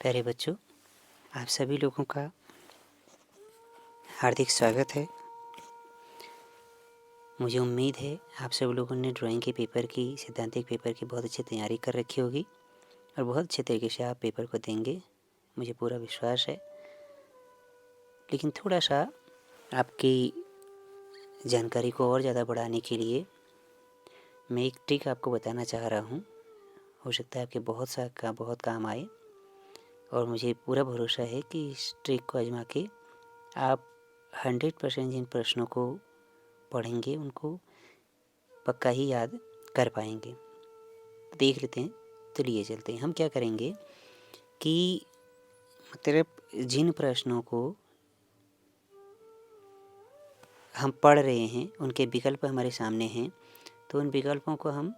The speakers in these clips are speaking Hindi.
प्यारे बच्चों, आप सभी लोगों का हार्दिक स्वागत है। मुझे उम्मीद है आप सब लोगों ने ड्राइंग के पेपर की, सैद्धांतिक पेपर की बहुत अच्छी तैयारी कर रखी होगी और बहुत अच्छे तरीके से आप पेपर को देंगे, मुझे पूरा विश्वास है। लेकिन थोड़ा सा आपकी जानकारी को और ज़्यादा बढ़ाने के लिए मैं एक ट्रिक आपको बताना चाह रहा हूँ। हो सकता है आपके बहुत काम आए और मुझे पूरा भरोसा है कि इस ट्रिक को आजमा के आप 100% जिन प्रश्नों को पढ़ेंगे उनको पक्का ही याद कर पाएंगे। देख लेते हैं, चलिए चलते हैं। हम क्या करेंगे कि मतलब जिन प्रश्नों को हम पढ़ रहे हैं उनके विकल्प हमारे सामने हैं, तो उन विकल्पों को हम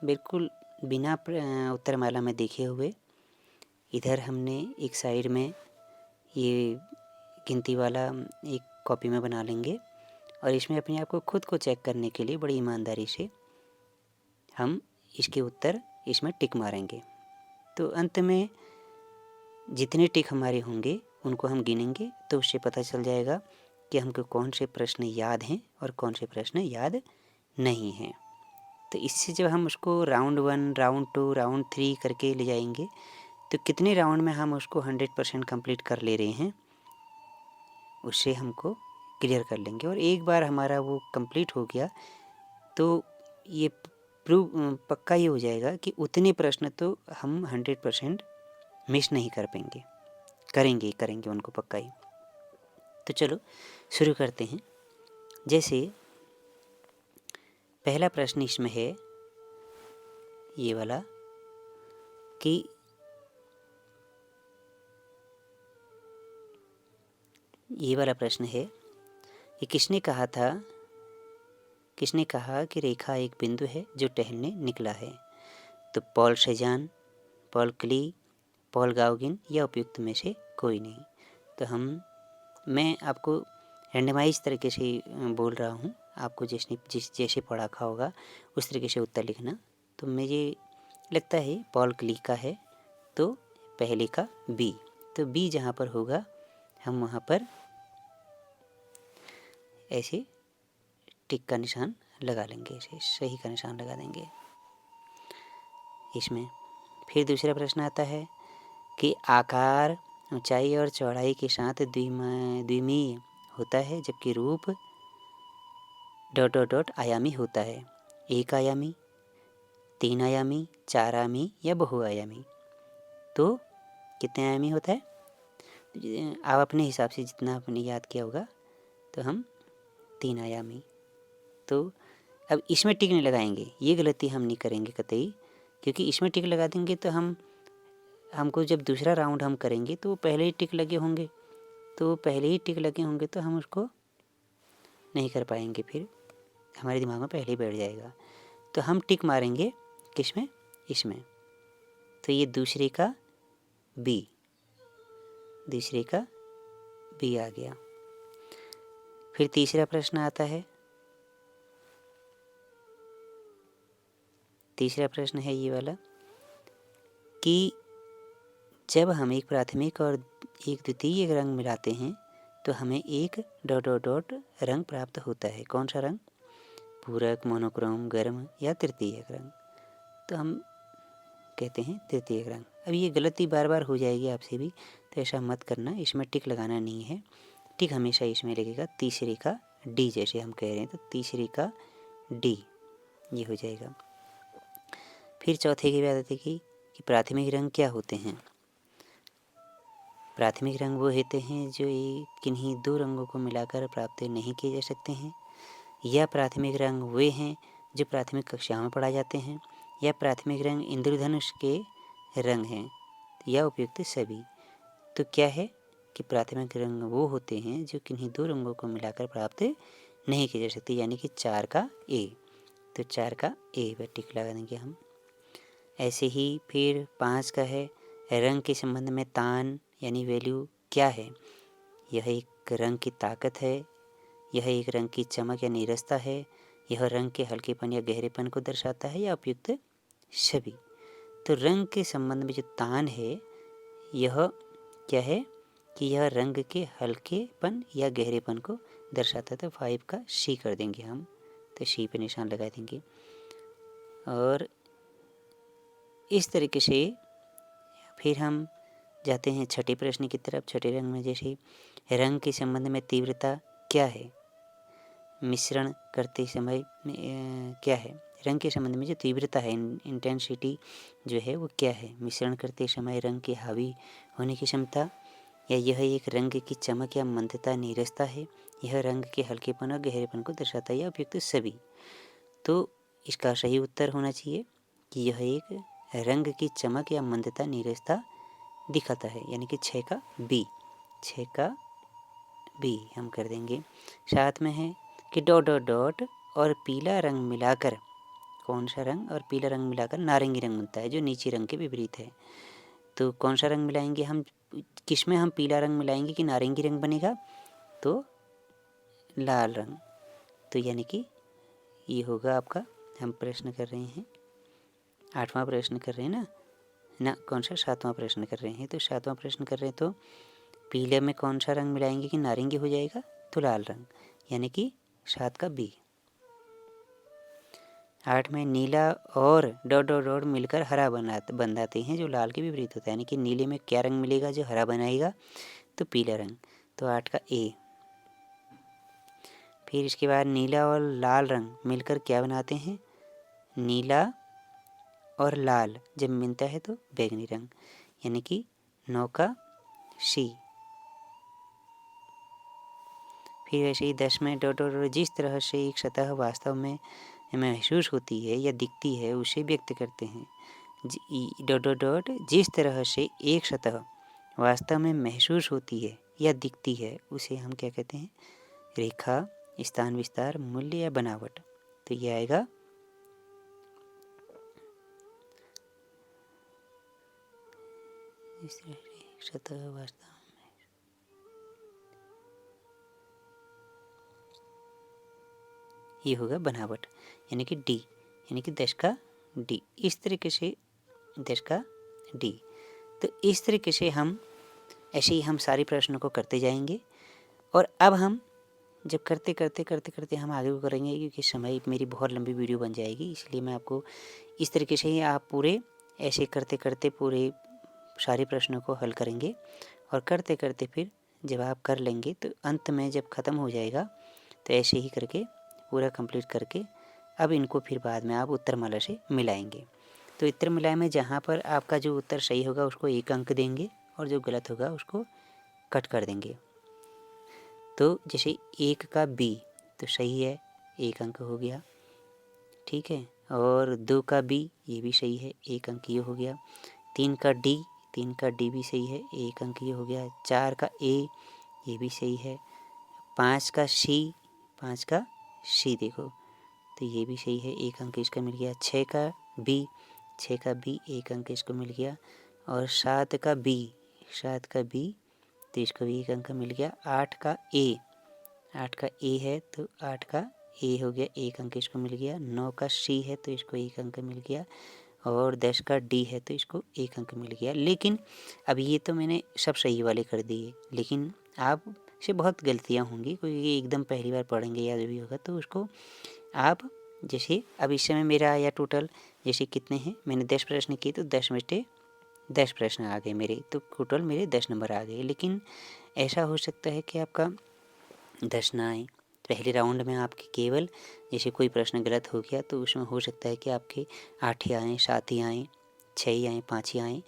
बिल्कुल बिना उत्तरमाला में देखे हुए इधर हमने एक साइड में ये गिनती वाला एक कॉपी में बना लेंगे और इसमें अपने आप को खुद को चेक करने के लिए बड़ी ईमानदारी से हम इसके उत्तर इसमें टिक मारेंगे। तो अंत में जितने टिक हमारे होंगे उनको हम गिनेंगे, तो उससे पता चल जाएगा कि हमको कौन से प्रश्न याद हैं और कौन से प्रश्न याद नहीं हैं। तो इससे जब हम उसको राउंड 1, राउंड 2, राउंड 3 करके ले जाएंगे, तो कितने राउंड में हम उसको 100% कंप्लीट कर ले रहे हैं उससे हमको क्लियर कर लेंगे। और एक बार हमारा वो कंप्लीट हो गया तो ये पक्का ये हो जाएगा कि उतने प्रश्न तो हम 100% मिस नहीं कर पाएंगे, करेंगे उनको पक्का ही। तो चलो शुरू करते हैं। जैसे पहला प्रश्न इसमें है ये वाला कि ये वाला प्रश्न है कि किसने कहा कि रेखा एक बिंदु है जो टहलने निकला है। तो पॉल सेजान, पॉल क्ली, पॉल गाउगिन या उपयुक्त में से कोई नहीं। तो मैं आपको रैंडमाइज तरीके से बोल रहा हूँ, आपको जैसे पढ़ा होगा उस तरीके से उत्तर लिखना। तो मुझे लगता है पॉल क्ली का है, तो पहले का बी। तो बी जहाँ पर होगा हम वहाँ पर ऐसे टिक का निशान लगा लेंगे, ऐसे सही का निशान लगा देंगे इसमें। फिर दूसरा प्रश्न आता है कि आकार, ऊंचाई और चौड़ाई के साथ द्विमीय होता है, जबकि रूप ... आयामी होता है। एक आयामी, 3 आयामी, 4 आयामी या बहुआयामी। तो कितने आयामी होता है आप अपने हिसाब से जितना आपने याद किया होगा, तो हम 3 आयामी। तो अब इसमें टिक नहीं लगाएंगे, ये गलती हम नहीं करेंगे कतई, क्योंकि इसमें टिक लगा देंगे तो हमको जब दूसरा राउंड हम करेंगे तो पहले ही टिक लगे होंगे, तो हम उसको नहीं कर पाएंगे, फिर हमारे दिमाग में पहले ही बैठ जाएगा। तो हम टिक मारेंगे किसमें, इसमें। तो ये दूसरे का बी आ गया। फिर तीसरा प्रश्न आता है, तीसरा प्रश्न है ये वाला कि जब हम एक प्राथमिक और एक द्वितीयक रंग मिलाते हैं तो हमें एक ... रंग प्राप्त होता है। कौन सा रंग? पूरक, मोनोक्रोम, गर्म या तृतीयक रंग। तो हम कहते हैं तृतीयक रंग। अब ये गलती बार बार हो जाएगी आपसे भी, तो ऐसा मत करना, इसमें टिक लगाना नहीं है। टिक हमेशा इसमें लगेगा तीसरे का डी, जैसे हम कह रहे हैं, तो तीसरे का डी ये हो जाएगा। फिर चौथे की बात आती है कि प्राथमिक रंग क्या होते हैं। प्राथमिक रंग वो होते हैं जो किन्हीं 2 रंगों को मिलाकर प्राप्त नहीं किए जा सकते हैं, या प्राथमिक रंग वे हैं जो प्राथमिक कक्षाओं में पढ़ाए जाते हैं, या प्राथमिक रंग इंद्रधनुष के रंग हैं, या उपयुक्त सभी। तो क्या है कि प्राथमिक रंग वो होते हैं जो किन्हीं 2 रंगों को मिलाकर प्राप्त नहीं किए जा सकते, यानी कि 4 का ए। तो 4 का ए पर टिक लगा देंगे हम। ऐसे ही फिर 5 का है, रंग के संबंध में तान यानी वैल्यू क्या है। यह एक रंग की ताकत है, यह एक रंग की चमक या नीरसता है, यह रंग के हल्केपन या गहरेपन को दर्शाता है, या उपयुक्त सभी। तो रंग के संबंध में जो तान है यह क्या है कि यह रंग के हल्केपन या गहरेपन को दर्शाता है। तो 5 का सी कर देंगे हम, तो सी पे निशान लगा देंगे। और इस तरीके से फिर हम जाते हैं छठे प्रश्न की तरफ। छठे रंग में जैसे रंग के संबंध में तीव्रता क्या है, मिश्रण करते समय क्या है, रंग के संबंध में जो तीव्रता है, इंटेंसिटी जो है वो क्या है, मिश्रण करते समय रंग के हावी होने की क्षमता, या यह एक रंग की चमक या मंदता नीरसता है, यह रंग के हल्केपन और गहरेपन को दर्शाता है, या उपयुक्त सभी। तो इसका सही उत्तर होना चाहिए कि यह एक रंग की चमक या मंदता नीरसता दिखाता है, यानी कि 6 का बी, 6 का बी हम कर देंगे। साथ में है कि डॉट डॉट डॉट और पीला रंग मिलाकर, कौन सा रंग और पीला रंग मिलाकर नारंगी रंग बनता है, जो नीचे रंग के विपरीत है। तो कौन सा रंग मिलाएंगे हम, किस में हम पीला रंग मिलाएंगे कि नारंगी रंग बनेगा, तो लाल रंग। तो यानी कि ये होगा आपका, हम प्रश्न कर रहे हैं 8वां प्रश्न कर रहे हैं ना कौन सा 7वां प्रश्न कर रहे हैं। तो 7वां प्रश्न कर रहे हैं, तो पीले में कौन सा रंग मिलाएंगे कि नारंगी हो जाएगा, तो लाल रंग, यानी कि 7 का बी। 8 में नीला और डॉट डॉट डॉट मिलकर हरा बनाते हैं, जो लाल के विपरीत होता है, यानी कि नीले में क्या रंग मिलेगा जो हरा बनाएगा, तो पीला रंग, तो 8 का ए। फिर इसके बाद नीला और लाल रंग मिलकर क्या बनाते हैं, नीला और लाल जब मिलता है तो बैगनी रंग, यानी कि 9 का सी। फिर वैसे ही 10 में डॉट डॉट डॉट जिस तरह से एक सतह वास्तव में महसूस होती है या दिखती है उसे व्यक्त करते हैं। डॉट डॉट डॉट जिस तरह से एक सतह वास्तव में महसूस होती है या दिखती है उसे हम क्या कहते हैं, रेखा, स्थान विस्तार, मूल्य या बनावट। तो ये आएगा इस तरह से एक सतह वास्तव में, ये होगा बनावट, यानी कि डी, यानी कि 10 का डी। इस तरीके से 10 का डी। तो इस तरीके से हम ऐसे ही हम सारे प्रश्नों को करते जाएंगे। और अब हम जब करते करते करते करते हम आगे को करेंगे, क्योंकि समय मेरी बहुत लंबी वीडियो बन जाएगी, इसलिए मैं आपको इस तरीके से ही आप पूरे ऐसे करते करते पूरे सारे प्रश्नों को हल करेंगे। और करते करते फिर जब आप कर लेंगे तो अंत में जब ख़त्म हो जाएगा तो ऐसे ही करके पूरा कंप्लीट करके अब इनको फिर बाद में आप उत्तरमाला से मिलाएंगे। तो उत्तरमाला में जहाँ पर आपका जो उत्तर सही होगा उसको 1 अंक देंगे और जो गलत होगा उसको कट कर देंगे। तो जैसे 1 का बी तो सही है, 1 अंक हो गया, ठीक है। और 2 का बी ये भी सही है, 1 अंक ये हो गया। 3 का डी, 3 का डी भी सही है, 1 अंक ये हो गया। 4 का ए ये भी सही है। 5 का सी, 5 का सी देखो तो ये भी सही है, 1 अंक इसका मिल गया। 6 का बी, 6 का बी 1 अंक इसको मिल गया। और 7 का बी, 7 का बी तो इसको भी 1 अंक मिल गया। 8 का ए, 8 का ए है तो 8 का ए हो गया, 1 अंक इसको मिल गया। 9 का सी है तो इसको 1 अंक मिल गया। और 10 का डी है तो इसको 1 अंक मिल गया। लेकिन अब ये तो मैंने सब सही वाले कर दिए, लेकिन आप से बहुत गलतियाँ होंगी, क्योंकि एकदम पहली बार पढ़ेंगे या जो भी होगा तो उसको आप जैसे अब इस समय मेरा आया टोटल जैसे कितने हैं, मैंने 10 प्रश्न किए तो 10 में से 10 प्रश्न आ गए मेरे, तो टोटल मेरे 10 नंबर आ गए। लेकिन ऐसा हो सकता है कि आपका 10 ना आए, पहले राउंड में आपके केवल जैसे कोई प्रश्न गलत हो गया तो उसमें हो सकता है कि आपके 8 ही आएँ, 7 ही आएँ, 6 ही आएँ, 5 ही आएँ।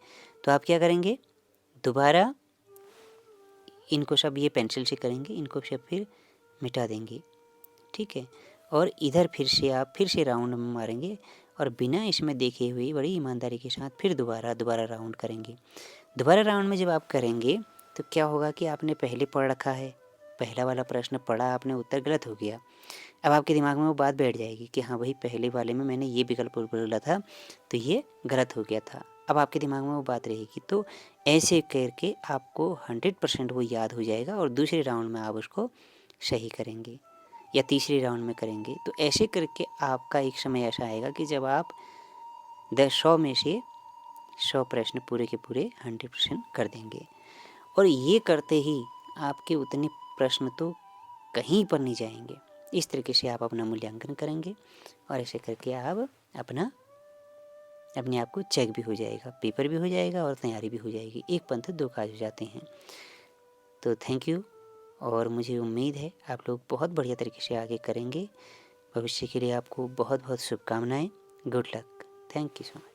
तो आप क्या करेंगे, दोबारा इनको सब ये पेंसिल से करेंगे, इनको सब फिर मिटा देंगे, ठीक है। और इधर फिर से आप फिर से राउंड में मारेंगे और बिना इसमें देखे हुए बड़ी ईमानदारी के साथ फिर दोबारा राउंड करेंगे। दोबारा राउंड में जब आप करेंगे तो क्या होगा कि आपने पहले पढ़ रखा है, पहला वाला प्रश्न पढ़ा आपने, उत्तर गलत हो गया। अब आपके दिमाग में वो बात बैठ जाएगी कि हाँ भाई पहले वाले में मैंने ये विकल्प बोला था तो ये गलत हो गया था। अब आपके दिमाग में वो बात रहेगी, तो ऐसे करके आपको 100% वो याद हो जाएगा और दूसरे राउंड में आप उसको सही करेंगे या तीसरे राउंड में करेंगे। तो ऐसे करके आपका एक समय ऐसा आएगा कि जब आप 100 में से 100 प्रश्न पूरे के पूरे 100% कर देंगे। और ये करते ही आपके उतने प्रश्न तो कहीं पर नहीं जाएंगे। इस तरीके से आप अपना मूल्यांकन करेंगे और ऐसे करके आप अपने आप को चेक भी हो जाएगा, पेपर भी हो जाएगा और तैयारी भी हो जाएगी। एक पंथ दो काज हो जाते हैं। तो थैंक यू। और मुझे उम्मीद है आप लोग बहुत बढ़िया तरीके से आगे करेंगे। भविष्य के लिए आपको बहुत बहुत शुभकामनाएं। Good luck. Thank you so much.